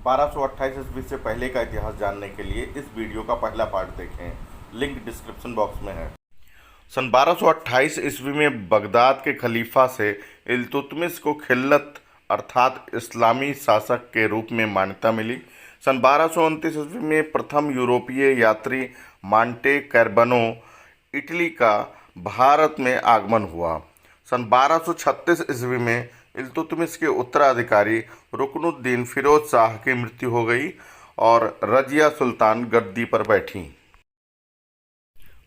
1228 ईस्वी से पहले का इतिहास जानने के लिए इस वीडियो का पहला पार्ट देखें। लिंक डिस्क्रिप्शन बॉक्स में है। सन 1228 ईस्वी में बगदाद के खलीफा से इल्तुतमिश को खिल्लत अर्थात इस्लामी शासक के रूप में मान्यता मिली। सन 1229 ईस्वी में प्रथम यूरोपीय यात्री मांटे कैरबनो इटली का भारत में आगमन हुआ। सन 1236 ईस्वी में इल्तुतमिश के उत्तराधिकारी रुकनुद्दीन फिरोज शाह की मृत्यु हो गई और रजिया सुल्तान गद्दी पर बैठी।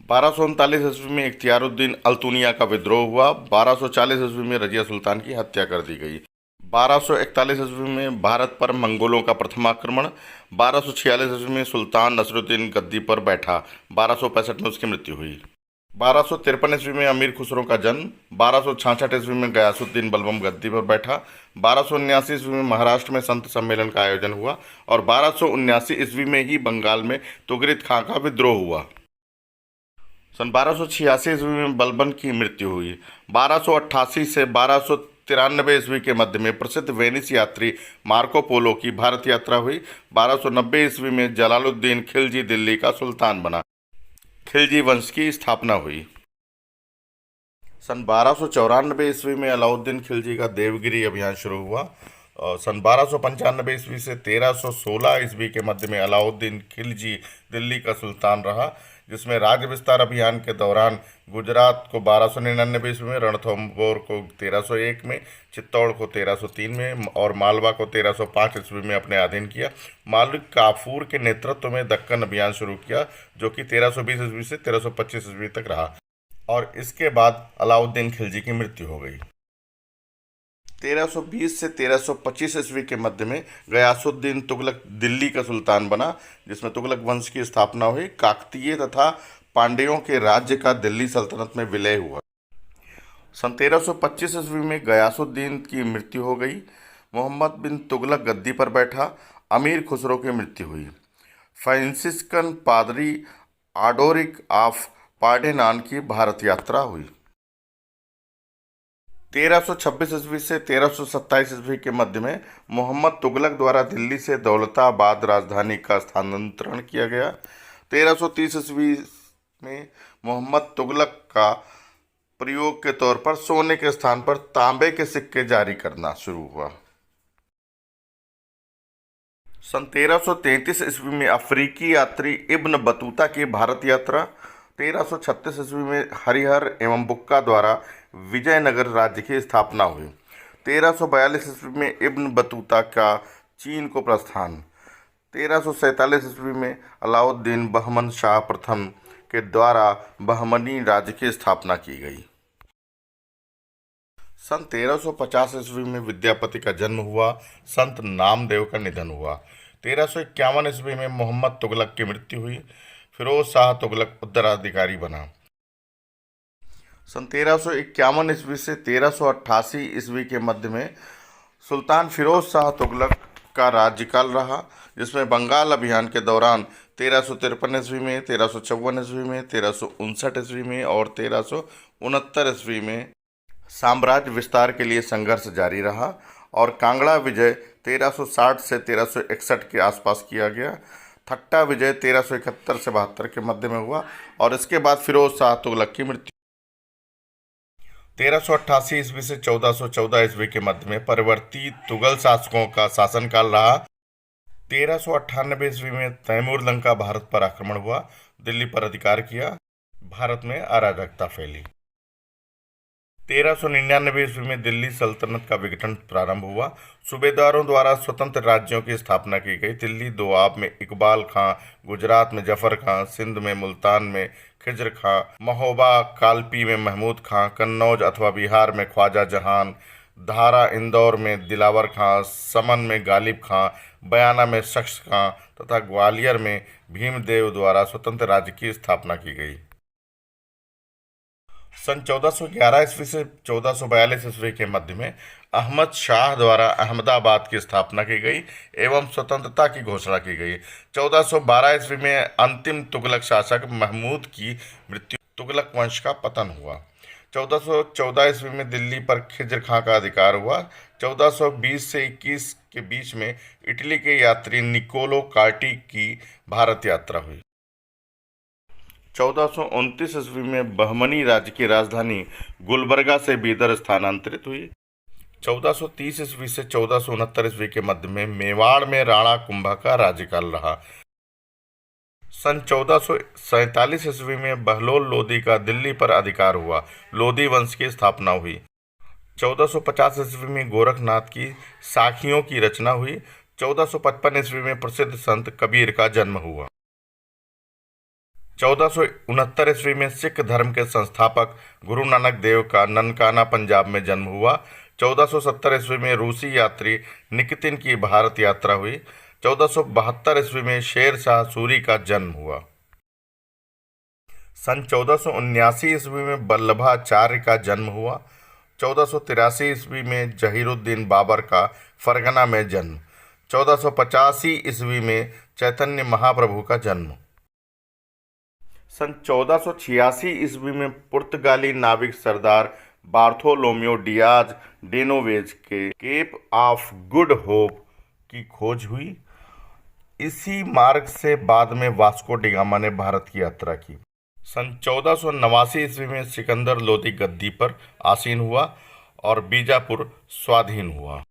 1239 ईस्वी में इख्तियारुद्दीन अल्तुनिया का विद्रोह हुआ। 1240 ईस्वी में रजिया सुल्तान की हत्या कर दी गई। 1241 ईस्वी में भारत पर मंगोलों का प्रथम आक्रमण। 1246 ईस्वी में सुल्तान नसरुद्दीन गद्दी पर बैठा। 1265 में उसकी मृत्यु हुई। 1253 ईस्वी में अमीर खुसरो का जन्म। 1266 ईस्वी में गयासुद्दीन बलबम गद्दी पर बैठा। 1279 ईस्वी में महाराष्ट्र में संत सम्मेलन का आयोजन हुआ और 1279 ईस्वी में ही बंगाल में तुगरित खां का विद्रोह हुआ। सन 1286 ईस्वी में बलबन की मृत्यु हुई। 1288 से 1293 ईस्वी के मध्य में प्रसिद्ध वेनिस यात्री मार्को पोलो की भारत यात्रा हुई। 1290 ईस्वी में जलालुद्दीन खिलजी दिल्ली का सुल्तान बना। खिलजी वंश की स्थापना हुई। सन 1294 ईस्वी में अलाउद्दीन खिलजी का देवगिरी अभियान शुरू हुआ। सन 1295 ईस्वी से 1316 ईस्वी के मध्य में अलाउद्दीन खिलजी दिल्ली का सुल्तान रहा, जिसमें राज्य विस्तार अभियान के दौरान गुजरात को 1299 ईस्वी में, रणथंभौर को 1301 में, चित्तौड़ को 1303 में और मालवा को 1305 ईस्वी में अपने अधीन किया। मालिक काफूर के नेतृत्व में दक्कन अभियान शुरू किया, जो कि 1320 ईस्वी से 1325 ईस्वी तक रहा और इसके बाद अलाउद्दीन खिलजी की मृत्यु हो गई। 1320 से 1325 ईस्वी के मध्य में गयासुद्दीन तुगलक दिल्ली का सुल्तान बना, जिसमें तुगलक वंश की स्थापना हुई। काकतीय तथा पांड्यों के राज्य का दिल्ली सल्तनत में विलय हुआ। सन 1325 ईस्वी में गयासुद्दीन की मृत्यु हो गई। मोहम्मद बिन तुगलक गद्दी पर बैठा। अमीर खुसरो की मृत्यु हुई। फ्रांसिस्कन पादरी आडोरिक ऑफ पार्डेनान की भारत यात्रा हुई। 1326 ईस्वी से 1327 ईस्वी के मध्य में मोहम्मद तुगलक द्वारा दिल्ली से दौलताबाद राजधानी का स्थानांतरण किया गया। 1330 ईस्वी में मोहम्मद तुगलक का प्रयोग के तौर पर सोने के स्थान पर तांबे के सिक्के जारी करना शुरू हुआ। सन 1333 ईस्वी में अफ्रीकी यात्री इब्न बतूता की भारत यात्रा। 1336 ईस्वी में हरिहर एवं बुक्का द्वारा विजयनगर राज्य की स्थापना हुई। 1342 ईस्वी में इब्न बतूता का चीन को प्रस्थान। 1347 ईस्वी में अलाउद्दीन बहमन शाह प्रथम के द्वारा बहमनी राज्य की स्थापना की गई। सन 1350 ईस्वी में विद्यापति का जन्म हुआ। संत नामदेव का निधन हुआ। 1351 ईस्वी में मोहम्मद तुगलक की मृत्यु हुई। फिरोज शाह तुगलक उत्तराधिकारी बना। सन 1351 ईस्वी से 1388 ईस्वी के मध्य में सुल्तान फिरोज शाह तुगलक का राज्यकाल रहा, जिसमें बंगाल अभियान के दौरान 1353 ईस्वी में, 1354 ईस्वी में, 1359 ईस्वी में और 1369 ईस्वी में साम्राज्य विस्तार के लिए संघर्ष जारी रहा और कांगड़ा विजय 1360 से 1361 के आसपास किया गया। थट्टा विजय 1371 से 72 के मध्य में हुआ और इसके बाद फिरोज शाह तुगलक की मृत्यु। 1388 ईस्वी से 1414 ईस्वी के मध्य में परिवर्ती तुगल शासकों का शासनकाल रहा। 1398 ईस्वी में तैमूर लंका भारत पर आक्रमण हुआ, दिल्ली पर अधिकार किया, भारत में अराजकता फैली। 1399 ईस्वी में दिल्ली सल्तनत का विघटन प्रारंभ हुआ। सूबेदारों द्वारा स्वतंत्र राज्यों की स्थापना की गई। दिल्ली दोआब में इकबाल खां, गुजरात में जफर खां, सिंध में मुल्तान में खिज्र खां, महोबा कालपी में महमूद खां, कन्नौज अथवा बिहार में ख्वाजा जहान, धारा इंदौर में दिलावर खां, समन में गालिब खां, बयाना में शख्स खां तथा ग्वालियर में भीमदेव द्वारा स्वतंत्र राज्य की स्थापना की गई। सन 1411 ईस्वी से 1442 ईस्वी के मध्य में अहमद शाह द्वारा अहमदाबाद की स्थापना की गई एवं स्वतंत्रता की घोषणा की गई। 1412 ईस्वी में अंतिम तुगलक शासक महमूद की मृत्यु, तुगलक वंश का पतन हुआ। 1414 ईस्वी में दिल्ली पर खिज्र खां का अधिकार हुआ। 1420 से 21 के बीच में इटली के यात्री निकोलो कार्टी की भारत यात्रा हुई। 1429 ईस्वी में बहमनी राज्य की राजधानी गुलबर्गा से बीदर स्थानांतरित हुई। 1430 ईस्वी से 1469 ईस्वी के मध्य में मेवाड़ में राणा कुंभा का राज्यकाल रहा। सन 1447 ईस्वी में बहलोल लोदी का दिल्ली पर अधिकार हुआ। लोदी वंश की स्थापना हुई। 1450 ईस्वी में गोरखनाथ की साखियों की रचना हुई। 1455 ईस्वी में प्रसिद्ध संत कबीर का जन्म हुआ। 1469 ईस्वी में सिख धर्म के संस्थापक गुरु नानक देव का ननकाना पंजाब में जन्म हुआ। 1470 ईस्वी में रूसी यात्री निकितिन की भारत यात्रा हुई। 1472 ईस्वी में शेर शाह सूरी का जन्म हुआ। सन 1479 ईस्वी में वल्लभाचार्य का जन्म हुआ। 1483 ईस्वी में जहीरुद्दीन बाबर का फरगना में जन्म। 1485 ईस्वी में चैतन्य महाप्रभु का जन्म। सन 1486 ईस्वी में पुर्तगाली नाविक सरदार बार्थोलोम्यो डियाज डेनोवेज के केप ऑफ गुड होप की खोज हुई। इसी मार्ग से बाद में वास्को डी गामा ने भारत की यात्रा की। सन 1489 ईस्वी में सिकंदर लोदी गद्दी पर आसीन हुआ और बीजापुर स्वाधीन हुआ।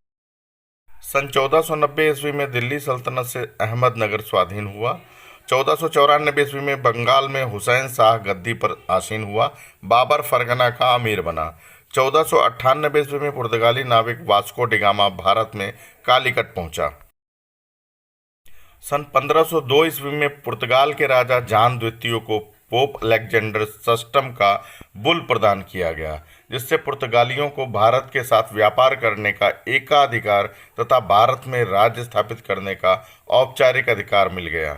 सन 1490 ईस्वी में दिल्ली सल्तनत से अहमदनगर स्वाधीन हुआ। 1494 ईस्वी में बंगाल में हुसैन शाह गद्दी पर आसीन हुआ। बाबर फरगना का अमीर बना। 1498 ईस्वी में पुर्तगाली नाविक वास्को डी गामा भारत में कालीकट पहुंचा। सन 1502 ईस्वी में पुर्तगाल के राजा जॉन द्वितीय को पोप अलेक्जेंडर षष्ठम का बुल प्रदान किया गया, जिससे पुर्तगालियों को भारत के साथ व्यापार करने का एकाधिकार तथा भारत में राज्य स्थापित करने का औपचारिक अधिकार मिल गया।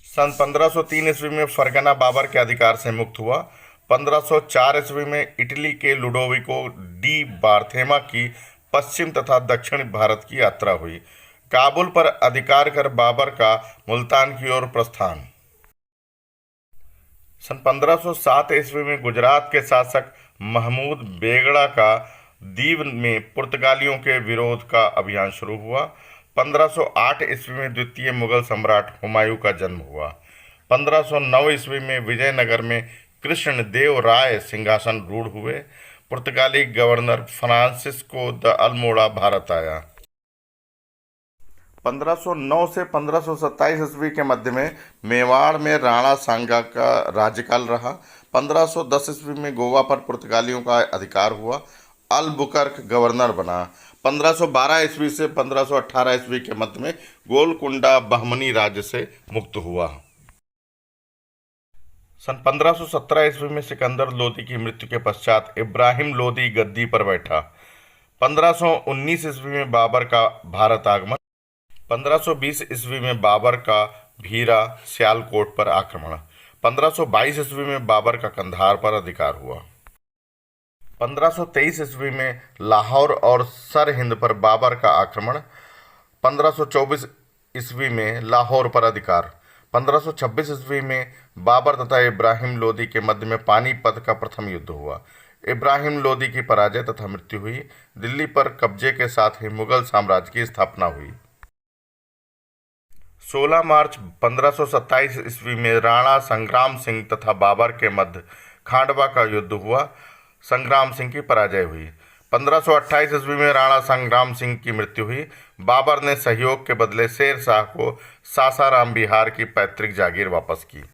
सन 1503 ईस्वी में फरगना बाबर के अधिकार से मुक्त हुआ। 1504 ईस्वी में इटली के लुडोविको डी बार्थेमा की पश्चिम तथा दक्षिण भारत की यात्रा हुई। काबुल पर अधिकार कर बाबर का मुल्तान की ओर प्रस्थान। सन 1507 ईस्वी में गुजरात के शासक महमूद बेगड़ा का दीव में पुर्तगालियों के विरोध का अभियान शुरू हुआ। 1508 ईस्वी में द्वितीय मुगल सम्राट हुमायूं का जन्म हुआ। 1509 ईस्वी में विजयनगर में कृष्णदेव राय सिंहासन रूढ़ हुए। पुर्तगाली governor Francisco de Almora Bharat आया। 1509 से 1527 ईस्वी के मध्य में मेवाड़ में राणा सांगा का राज्यकाल रहा। 1510 ईस्वी में गोवा पर पुर्तगालियों का अधिकार हुआ। अल्बुकर्क गवर्नर बना। 1512 ईस्वी से 1518 ईस्वी के मध्य में गोलकुंडा बहमनी राज्य से मुक्त हुआ। सन 1517 ईस्वी में सिकंदर लोदी की मृत्यु के पश्चात इब्राहिम लोदी गद्दी पर बैठा। 1519 ईस्वी में बाबर का भारत आगमन। 1520 ईस्वी में बाबर का भीरा सियालकोट पर आक्रमण। 1522 ईस्वी में बाबर का कंधार पर अधिकार हुआ। 1523 ईस्वी में लाहौर और सरहिंद पर बाबर का आक्रमण। 1524 ईस्वी में लाहौर पर अधिकार। 1526 ईस्वी में बाबर तथा इब्राहिम लोदी के मध्य में पानीपत का प्रथम युद्ध हुआ। इब्राहिम लोदी की पराजय तथा मृत्यु हुई। दिल्ली पर कब्जे के साथ ही मुगल साम्राज्य की स्थापना हुई। 16 मार्च 1527 ईस्वी में राणा संग्राम सिंह तथा बाबर के मध्य खांडवा का युद्ध हुआ। संग्राम सिंह की पराजय हुई। 1528 ईस्वी में राणा संग्राम सिंह की मृत्यु हुई। बाबर ने सहयोग के बदले शेर शाह को सासाराम बिहार की पैतृक जागीर वापस की।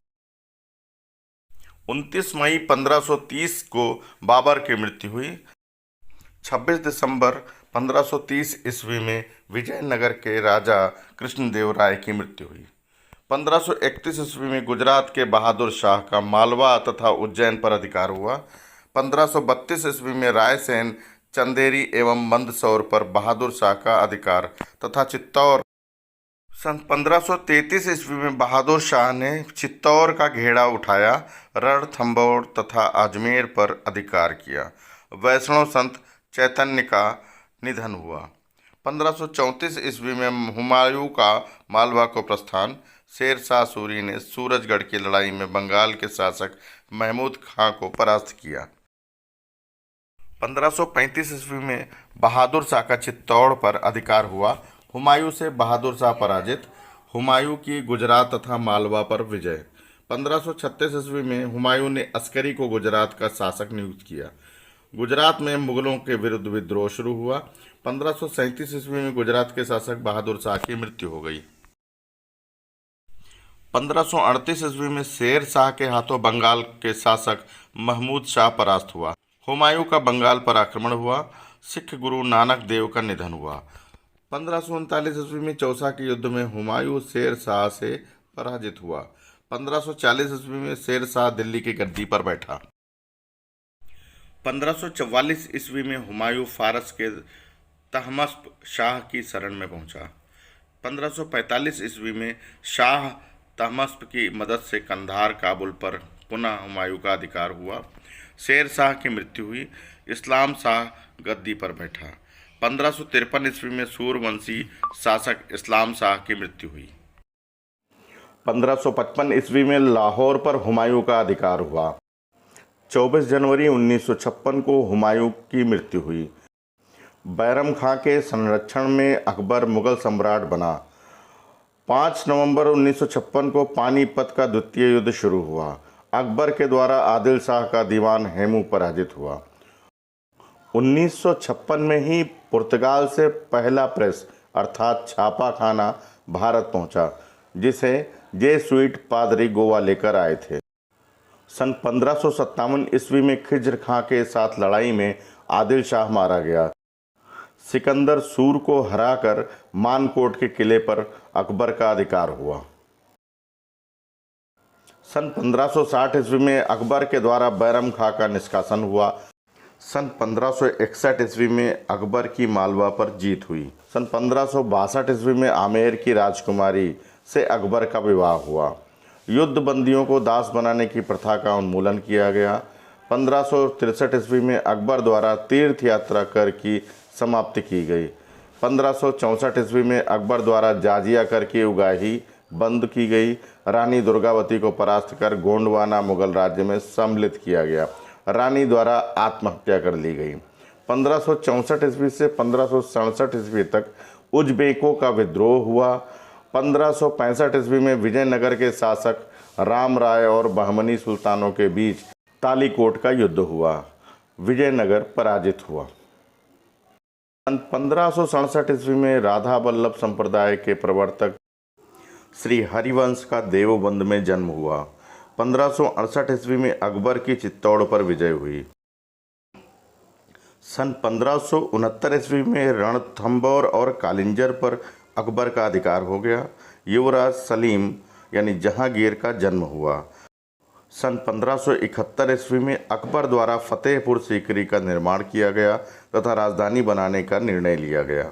29 मई 1530 को बाबर की मृत्यु हुई। 26 दिसंबर 1530 ईस्वी में विजयनगर के राजा कृष्णदेव राय की मृत्यु हुई। 1531 ईस्वी में गुजरात के बहादुर शाह का मालवा तथा उज्जैन पर अधिकार हुआ। 1532 ईस्वी में रायसेन, चंदेरी एवं मंदसौर पर बहादुर शाह का अधिकार तथा चित्तौर। सन 1533 ईस्वी में बहादुर शाह ने चित्तौर का घेरा उठाया। रणथंभौर तथा अजमेर पर अधिकार किया। वैष्णव संत चैतन्य का निधन हुआ। 1534 ईस्वी में हुमायूं का मालवा को प्रस्थान। शेर शाह सूरी ने सूरजगढ़ की लड़ाई में बंगाल के शासक महमूद खां को परास्त किया। 1535 ईस्वी में बहादुर शाह का चित्तौड़ पर अधिकार हुआ। हुमायूं से बहादुर शाह पराजित। हुमायूं की गुजरात तथा मालवा पर विजय। 1536 ईस्वी में हुमायूं ने अस्करी को गुजरात का शासक नियुक्त किया। गुजरात में मुगलों के विरुद्ध विद्रोह शुरू हुआ। 1537 ईस्वी में गुजरात के शासक बहादुर शाह की मृत्यु हो गई। 1538 ईस्वी में शेर शाह के हाथों बंगाल के शासक महमूद शाह परास्त हुआ। हुमायूं का बंगाल पर आक्रमण हुआ। सिख गुरु नानक देव का निधन हुआ। 1539 ईस्वी में चौसा के युद्ध में हुमायूं शेर शाह से पराजित हुआ। 1540 ईस्वी में शेर शाह दिल्ली की गद्दी पर बैठा। 1544 ईस्वी में हुमायूं फारस के तहमस्प शाह की शरण में पहुंचा। 1545 ईस्वी में शाह तहमस्प की मदद से कंधार काबुल पर पुनः हुमायूं का अधिकार हुआ। शेर शाह की मृत्यु हुई। इस्लाम शाह गद्दी पर बैठा। 1553 ईस्वी में सूरवंशी शासक इस्लाम शाह की मृत्यु हुई। 1555 ईस्वी में लाहौर पर हुमायूं का अधिकार हुआ। 24 जनवरी 1956 को हुमायूं की मृत्यु हुई। बैरम खां के संरक्षण में अकबर मुगल सम्राट बना। 5 नवंबर 1956 को पानीपत का द्वितीय युद्ध शुरू हुआ। अकबर के द्वारा आदिल शाह का दीवान हेमू पराजित हुआ। 1956 में ही पुर्तगाल से पहला प्रेस अर्थात छापाखाना भारत पहुंचा, जिसे जेसुइट पादरी गोवा लेकर आए थे। सन 1557 ईस्वी में खिज्र खां के साथ लड़ाई में आदिल शाह मारा गया। सिकंदर सूर को हराकर मानकोट के किले पर अकबर का अधिकार हुआ। सन 1560 ईस्वी में अकबर के द्वारा बैरम खां का निष्कासन हुआ। सन 1561 ईस्वी में अकबर की मालवा पर जीत हुई। सन 1562 ईस्वी में आमेर की राजकुमारी से अकबर का विवाह हुआ। युद्ध बंदियों को दास बनाने की प्रथा का उन्मूलन किया गया। 1563 ईस्वी में अकबर द्वारा तीर्थ यात्रा कर की समाप्ति की गई। 1564 ईस्वी में अकबर द्वारा जाजिया कर की उगाही बंद की गई। रानी दुर्गावती को परास्त कर गोंडवाना मुगल राज्य में सम्मिलित किया गया। रानी द्वारा आत्महत्या कर ली गई। 1564 ईस्वी से 1567 ईस्वी तक उज्बेकों का विद्रोह हुआ। 1565 ईस्वी में विजयनगर के शासक राम राय और बहमनी सुल्तानों के बीच तालीकोट का युद्ध हुआ। विजयनगर पराजित हुआ। सन 1567 ईस्वी में राधा वल्लभ संप्रदाय के प्रवर्तक श्री हरिवंश का देवबंद में जन्म हुआ। 1568 ईस्वी में अकबर की चित्तौड़ पर विजय हुई। सन 1569 ईस्वी में रणथंभौर और कालिंजर पर अकबर का अधिकार हो गया। युवराज सलीम यानी जहांगीर का जन्म हुआ। सन 1571 ईस्वी में अकबर द्वारा फतेहपुर सीकरी का निर्माण किया गया तथा राजधानी बनाने का निर्णय लिया गया।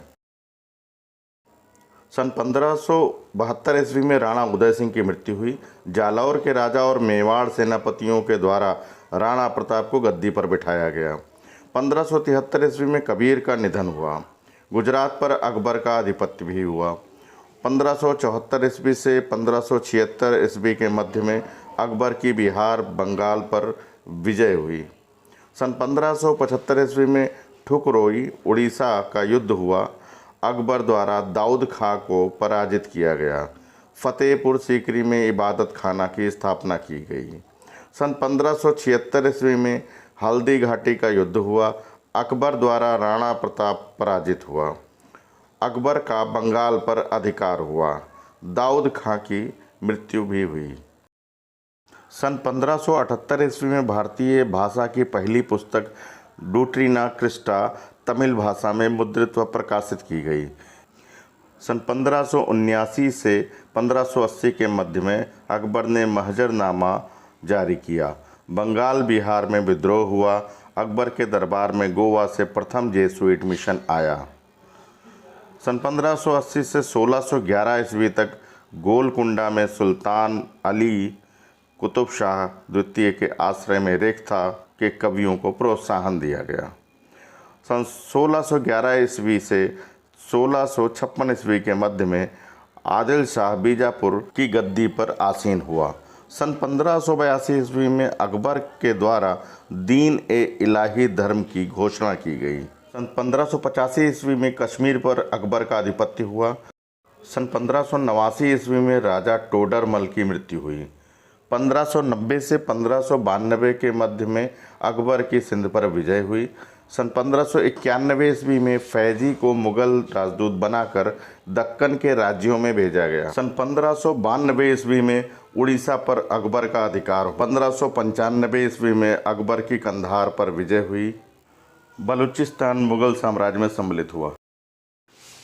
सन 1572 ईस्वी में राणा उदय सिंह की मृत्यु हुई। जालौर के राजा और मेवाड़ सेनापतियों के द्वारा राणा प्रताप को गद्दी पर बिठाया गया। 1573 ईस्वी में कबीर का निधन हुआ। गुजरात पर अकबर का आधिपत्य भी हुआ। 1574 ईस्वी से 1576 ईस्वी के मध्य में अकबर की बिहार बंगाल पर विजय हुई। सन 1575 ईस्वी में ठुकरोई उड़ीसा का युद्ध हुआ। अकबर द्वारा दाऊद खां को पराजित किया गया। फतेहपुर सीकरी में इबादत खाना की स्थापना की गई। सन 1576 ईस्वी में हल्दी घाटी का युद्ध हुआ। अकबर द्वारा राणा प्रताप पराजित हुआ। अकबर का बंगाल पर अधिकार हुआ। दाऊद खां की मृत्यु भी हुई। सन 1578 ईस्वी में भारतीय भाषा की पहली पुस्तक डूट्रिना क्रिस्टा तमिल भाषा में मुद्रित व प्रकाशित की गई। सन 1579 से 1580 के मध्य में अकबर ने महजरनामा जारी किया। बंगाल बिहार में विद्रोह हुआ। अकबर के दरबार में गोवा से प्रथम जेसुइट मिशन आया। सन 1580 से 1611 ईस्वी तक गोलकुंडा में सुल्तान अली कुतुब शाह द्वितीय के आश्रय में रेख्ता के कवियों को प्रोत्साहन दिया गया। सन 1611 ईस्वी से 1656 ईस्वी के मध्य में आदिल शाह बीजापुर की गद्दी पर आसीन हुआ। सन 1582 ईस्वी में अकबर के द्वारा दीन ए इलाही धर्म की घोषणा की गई। सन 1585 ईस्वी में कश्मीर पर अकबर का आधिपत्य हुआ। सन 1589 ईस्वी में राजा टोडरमल की मृत्यु हुई। 1590 से 1592 के मध्य में अकबर की सिंध पर विजय हुई। सन 1591 ईस्वी में फैजी को मुगल राजदूत बनाकर दक्कन के राज्यों में भेजा गया। सन 1592 ईस्वी में उड़ीसा पर अकबर का अधिकार। 1595 ईस्वी में अकबर की कंधार पर विजय हुई। बलूचिस्तान मुगल साम्राज्य में सम्मिलित हुआ।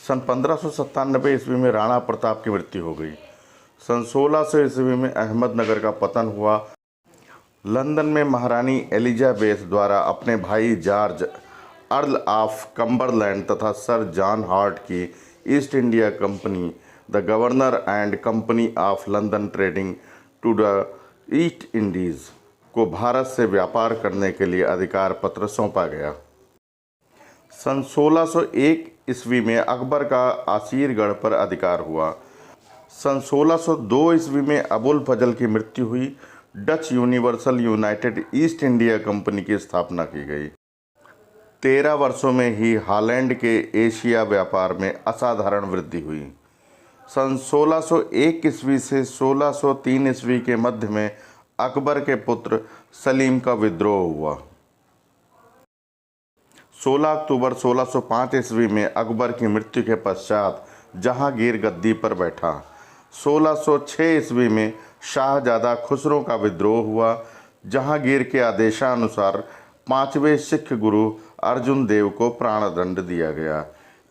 सन 1597 ईस्वी में राणा प्रताप की मृत्यु हो गई। सन 1600 ईस्वी में अहमदनगर का पतन हुआ। लंदन में महारानी एलिजाबेथ द्वारा अपने भाई जॉर्ज अर्ल ऑफ कम्बरलैंड तथा सर जॉन हार्ट की East India Company the Governor and Company of London trading to the East Indies को भारत से व्यापार करने के लिए अधिकार पत्र सौंपा गया। सन 1601 ईस्वी में अकबर का आसीरगढ़ पर अधिकार हुआ। सन 1602 ईस्वी में अबुल फजल की मृत्यु हुई। Dutch universal United east India company की स्थापना की गई। 13 वर्षों में ही हॉलैंड के एशिया व्यापार में असाधारण वृद्धि हुई। सन 1601 ईस्वी से 1603 ईस्वी के मध्य में अकबर के पुत्र सलीम का विद्रोह हुआ। 16 अक्टूबर 1605 ईस्वी में अकबर की मृत्यु के पश्चात जहांगीर गद्दी पर बैठा। 1606 ईस्वी में शाहजादा खुसरो का विद्रोह हुआ। जहांगीर के आदेशानुसार 5वें सिख गुरु अर्जुन देव को प्राणदंड दिया गया।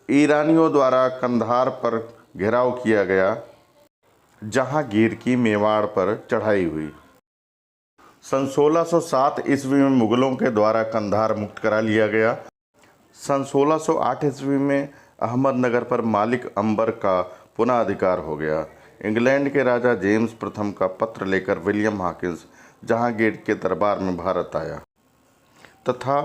ईरानियों द्वारा कंधार पर घेराव किया गया। जहांगीर की मेवाड़ पर चढ़ाई हुई। सन 1607 ईस्वी में मुगलों के द्वारा कंधार मुक्त करा लिया गया। सन 1608 ईस्वी में अहमदनगर पर मालिक अंबर का पुनः अधिकार हो गया। इंग्लैंड के राजा जेम्स प्रथम का पत्र लेकर विलियम हॉकिंस जहांगीर के दरबार में भारत आया तथा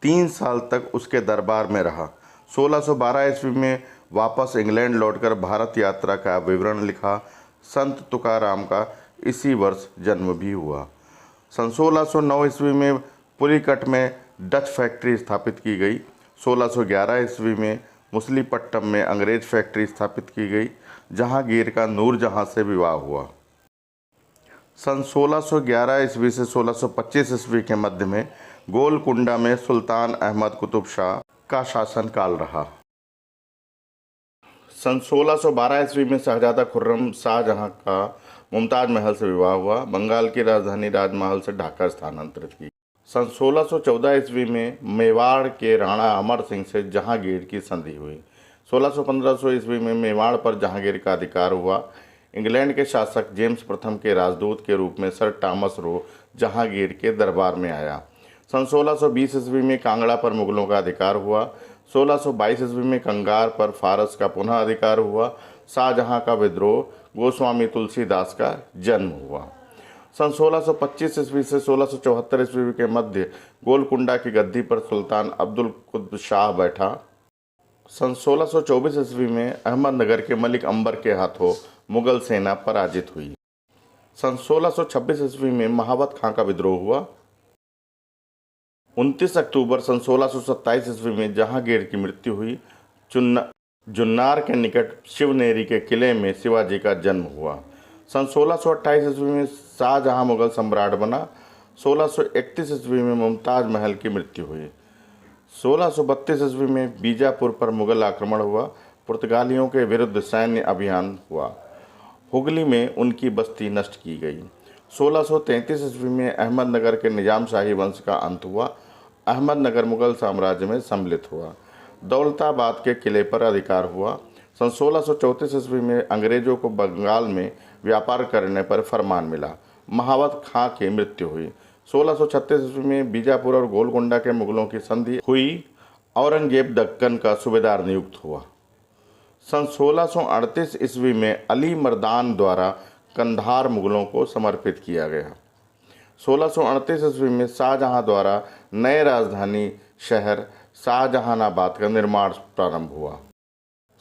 3 साल तक उसके दरबार में रहा। 1612 ईस्वी में वापस इंग्लैंड लौटकर भारत यात्रा का विवरण लिखा। संत तुकाराम का इसी वर्ष जन्म भी हुआ। सन 1609 ईस्वी में पुलिकट में डच फैक्ट्री स्थापित की गई। 1611 ईस्वी में मुसलीपट्टम में अंग्रेज फैक्ट्री स्थापित की गई। जहांगीर का नूरजहां से विवाह हुआ। सन 1611 ईस्वी से 1625 ईस्वी के मध्य में गोलकुंडा में सुल्तान अहमद कुतुब शाह का शासनकाल रहा। सन 1612 ईस्वी में शहजादा खुर्रम शाहजहां का मुमताज महल से विवाह हुआ। बंगाल की राजधानी राजमहल से ढाका स्थानांतरित की। सन 1614 ईस्वी में मेवाड़ के राणा अमर सिंह से जहांगीर की संधि हुई। 1615 ईस्वी में मेवाड़ पर जहांगीर का अधिकार हुआ। इंग्लैंड के शासक जेम्स प्रथम के राजदूत के रूप में सर टॉमस रो जहांगीर के दरबार में आया। सन 1620 ईस्वी में कांगड़ा पर मुगलों का अधिकार हुआ। 1622 ईस्वी में कंगार पर फारस का पुनः अधिकार हुआ। शाहजहां का विद्रोह, गोस्वामी तुलसीदास का जन्म हुआ। सन 1625 ईस्वी से 1674 ईस्वी के मध्य गोलकुंडा की गद्दी पर सुल्तान अब्दुल कुतुब शाह बैठा। सन 1624 ईस्वी में अहमदनगर के मलिक अंबर के हाथों मुगल सेना पराजित हुई। सन 1626 ईस्वी में महावत खां का विद्रोह हुआ। 29 अक्टूबर सन 1627 ईस्वी में जहांगीर की मृत्यु हुई। जुन्नार के निकट शिवनेरी के किले में शिवाजी का जन्म हुआ। सन 1628 ईस्वी में शाहजहां मुगल सम्राट बना। 1631 ईस्वी में मुमताज महल की मृत्यु हुई। 1632 ईस्वी में बीजापुर पर मुगल आक्रमण हुआ। पुर्तगालियों के विरुद्ध सैन्य अभियान हुआ। हुगली में उनकी बस्ती नष्ट की गई। 1633 ईस्वी में अहमदनगर के निजाम शाही वंश का अंत हुआ। अहमदनगर मुगल साम्राज्य में सम्मिलित हुआ। दौलताबाद के किले पर अधिकार हुआ। सन 1634 ईस्वी में अंग्रेजों को बंगाल में व्यापार करने पर फरमान मिला। महावत खां की मृत्यु हुई। 1636 ईस्वी में बीजापुर और गोलकुंडा के मुगलों की संधि हुई। औरंगजेब दक्कन का सूबेदार नियुक्त हुआ। सन 1638 ईस्वी में अली मर्दान द्वारा कंधार मुगलों को समर्पित किया गया। 1638 ईस्वी में शाहजहां द्वारा नए राजधानी शहर शाहजहानाबाद का निर्माण प्रारंभ हुआ।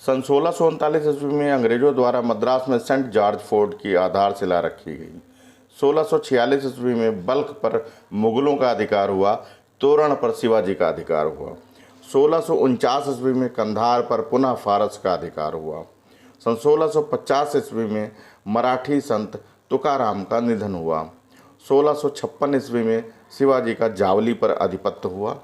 सन 1639 ईस्वी में अंग्रेजों द्वारा मद्रास में सेंट जॉर्ज फोर्ट की आधारशिला रखी गई। 1646 ईस्वी में बल्ख पर मुगलों का अधिकार हुआ, तोरण पर शिवाजी का अधिकार हुआ। 1649 ईस्वी में कंधार पर पुनः फारस का अधिकार हुआ। सन 1650 ईस्वी में मराठी संत तुकाराम का निधन हुआ। 1656 ईस्वी में शिवाजी का जावली पर आधिपत्य हुआ।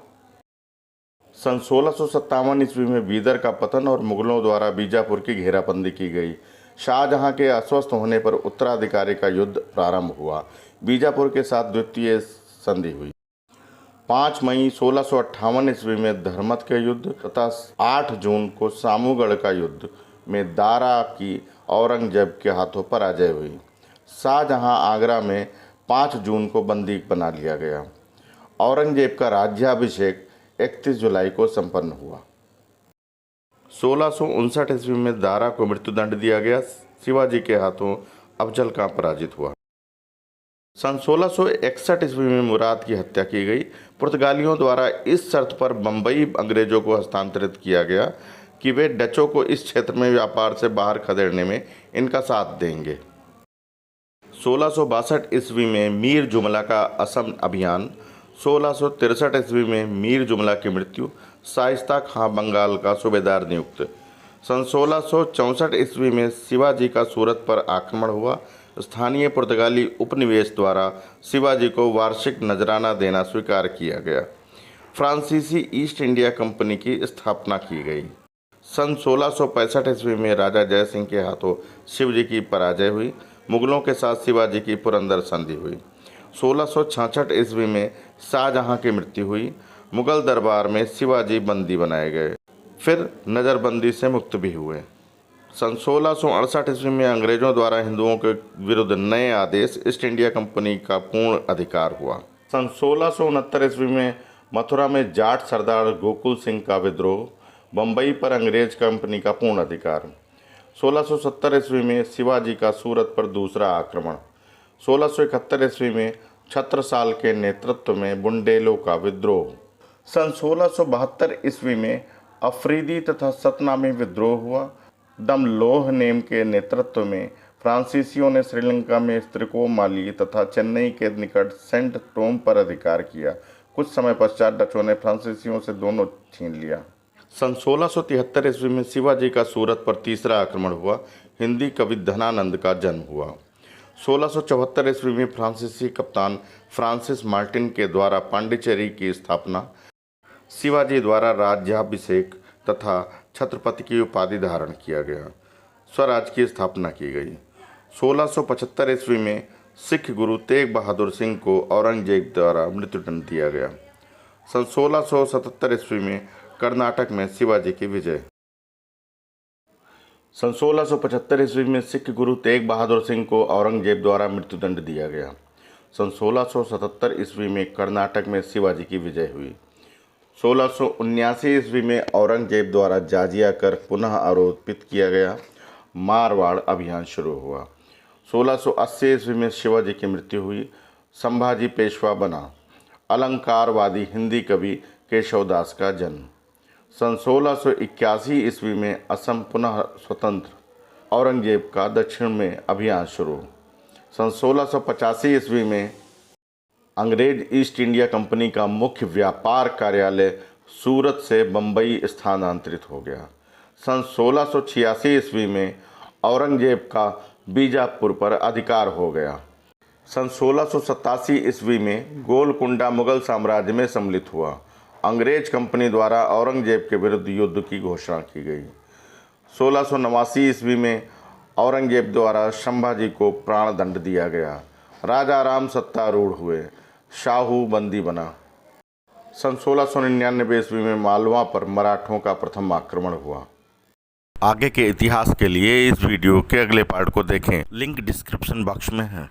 सन 1657 ईस्वी में बीदर का पतन और मुगलों द्वारा बीजापुर की घेराबंदी की गई। शाहजहां के अस्वस्थ होने पर उत्तराधिकारी का युद्ध प्रारंभ हुआ। बीजापुर के साथ द्वितीय संधि हुई। 5 मई 1658 ईस्वी में धर्मत के युद्ध तथा 8 जून को सामूगढ़ का युद्ध में दारा की औरंगजेब के हाथों पराजय हुई। शाहजहां आगरा में 5 जून को बंदी बना लिया गया। औरंगजेब का राज्याभिषेक 31 जुलाई को संपन्न हुआ। 1659 ईस्वी में दारा को मृत्युदंड दिया गया। शिवाजी के हाथों अफजल खां पराजित हुआ। सन 1661 ईस्वी में मुराद की हत्या की गई। पुर्तगालियों द्वारा इस शर्त पर बम्बई अंग्रेजों को हस्तांतरित किया गया कि वे डचों को इस क्षेत्र में व्यापार से बाहर खदेड़ने में इनका साथ देंगे। 1662 ईस्वी में मीर जुमला का असम अभियान। 1663 ईस्वी में मीर जुमला की मृत्यु। शाइस्ता खां बंगाल का सूबेदार नियुक्त। सन 1664 ईस्वी में शिवाजी का सूरत पर आक्रमण हुआ। स्थानीय पुर्तगाली उपनिवेश द्वारा शिवाजी को वार्षिक नजराना देना स्वीकार किया गया। फ्रांसीसी ईस्ट इंडिया कंपनी की स्थापना की गई। सन 1665 ईस्वी में राजा जय सिंह के हाथों शिवजी की पराजय हुई। मुगलों के साथ शिवाजी की पुरंदर संधि हुई। 1666 ईस्वी में शाहजहां की मृत्यु हुई। मुगल दरबार में शिवाजी बंदी बनाए गए, फिर नज़रबंदी से मुक्त भी हुए। सन 1668 ईस्वी में अंग्रेजों द्वारा हिंदुओं के विरुद्ध नए आदेश, ईस्ट इंडिया कंपनी का पूर्ण अधिकार हुआ। सन 1669 ईस्वी में मथुरा में जाट सरदार गोकुल सिंह का विद्रोह। बम्बई पर अंग्रेज कंपनी का पूर्ण अधिकार। 1670 ईस्वी में शिवाजी का सूरत पर दूसरा आक्रमण। 1671 ईस्वी में छत्रसाल के नेतृत्व में बुंडेलों का विद्रोह। सन 1672 ईस्वी में अफरीदी तथा सतनामी विद्रोह हुआ। डमलोह नेम के नेतृत्व में फ्रांसीसियों ने श्रीलंका में त्रिकोमाली तथा चेन्नई के निकट सेंट टोम पर अधिकार किया। कुछ समय पश्चात डचों ने फ्रांसीसियों से दोनों छीन लिया। सन 1673 ईस्वी में शिवाजी का सूरत पर तीसरा आक्रमण हुआ। हिंदी कवि धनानंद का जन्म हुआ। 1674 ईस्वी में फ्रांसीसी कप्तान फ्रांसिस मार्टिन के द्वारा पांडिचेरी की स्थापना। शिवाजी द्वारा राज्याभिषेक तथा छत्रपति की उपाधि धारण किया गया। स्वराज की स्थापना की गई। 1675 ईस्वी में सिख गुरु तेग बहादुर सिंह को औरंगजेब द्वारा मृत्युदंड दिया गया। सन 1677 ईस्वी में कर्नाटक में शिवाजी की विजय। सन 1675 ईस्वी में सिख गुरु तेग बहादुर सिंह को औरंगजेब द्वारा मृत्युदंड दिया गया। सन 1677 ईस्वी में कर्नाटक में शिवाजी की विजय हुई। 1679 ईस्वी में औरंगजेब द्वारा जाजिया कर पुनः आरोपित किया गया। मारवाड़ अभियान शुरू हुआ। 1680 ईस्वी में शिवाजी की मृत्यु हुई। संभाजी पेशवा बना। अलंकारवादी हिंदी कवि केशवदास का जन्म। सन 1681 ईस्वी में असम पुनः स्वतंत्र। औरंगजेब का दक्षिण में अभियान शुरू। सन 1685 ईस्वी में अंग्रेज ईस्ट इंडिया कंपनी का मुख्य व्यापार कार्यालय सूरत से बम्बई स्थानांतरित हो गया। सन 1686 ईस्वी में औरंगजेब का बीजापुर पर अधिकार हो गया। सन 1687 ईस्वी में गोलकुंडा मुगल साम्राज्य में सम्मिलित हुआ। अंग्रेज कंपनी द्वारा औरंगजेब के विरुद्ध युद्ध की घोषणा की गई। 1689 ईस्वी में औरंगजेब द्वारा संभाजी को प्राण दंड दिया गया। राजा राम सत्तारूढ़ हुए। शाहू बंदी बना। सन 1699 ईस्वी में मालवा पर मराठों का प्रथम आक्रमण हुआ। आगे के इतिहास के लिए इस वीडियो के अगले पार्ट को देखें, लिंक डिस्क्रिप्शन बॉक्स में है।